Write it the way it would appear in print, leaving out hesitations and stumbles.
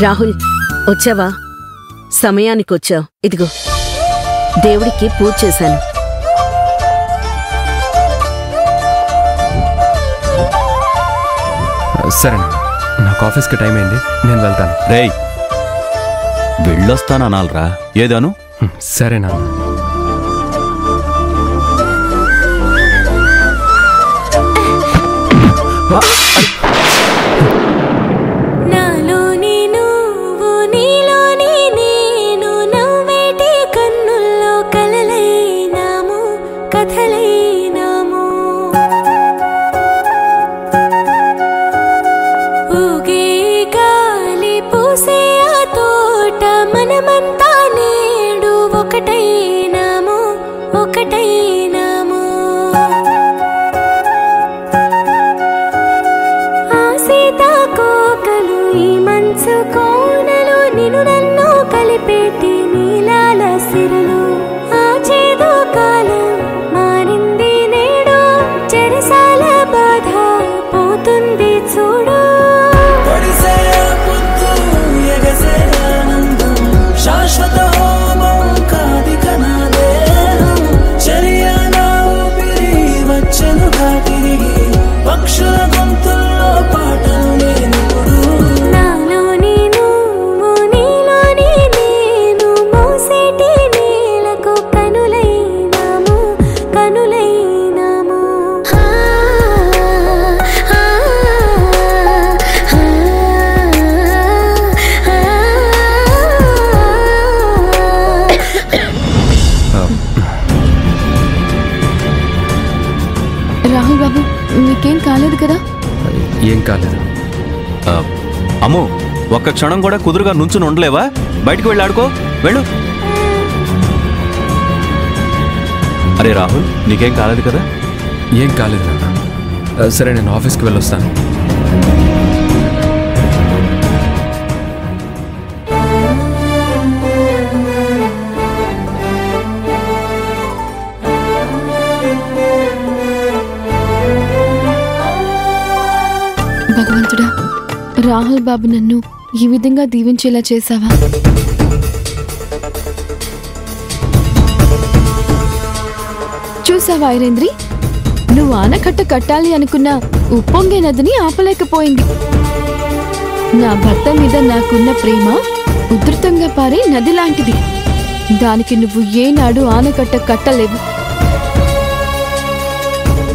రాహుల్ వచ్చావా? సమయానికి వచ్చావు. ఇదిగో దేవుడికి పూజ చేశాను. సరేనా, నాకు ఆఫీస్కి టైం అయింది, నేను వెళ్తాను. రేయ్ వెళ్ళొస్తాననాలరా, ఏదాను? సరేనా. రాహుల్ బాబు, నీకేం కాలేదు కదా? ఏం కాలేదు. అమ్మో, ఒక్క క్షణం కూడా కుదురుగా నుంచుని ఉండలేవా? బయటికి వెళ్ళి ఆడుకో, వెళ్ళు. అరే రాహుల్, నీకేం కాలేదు కదా? ఏం కాలేదు నాన్న. సరే, నేను ఆఫీస్కి వెళ్ళొస్తాను. భగవంతుడా, రాహుల్ బాబు నన్ను ఈ విధంగా దీవించేలా చేశావా? చూసావా ఐరేంద్రి, నువ్వు ఆనకట్ట కట్టాలి అనుకున్న ఉప్పొంగే నదిని ఆపలేకపోయింది. నా భర్త మీద నాకున్న ప్రేమ ఉధృతంగా పారే నది లాంటిది. దానికి నువ్వు ఏనాడు ఆనకట్ట కట్టలేవు.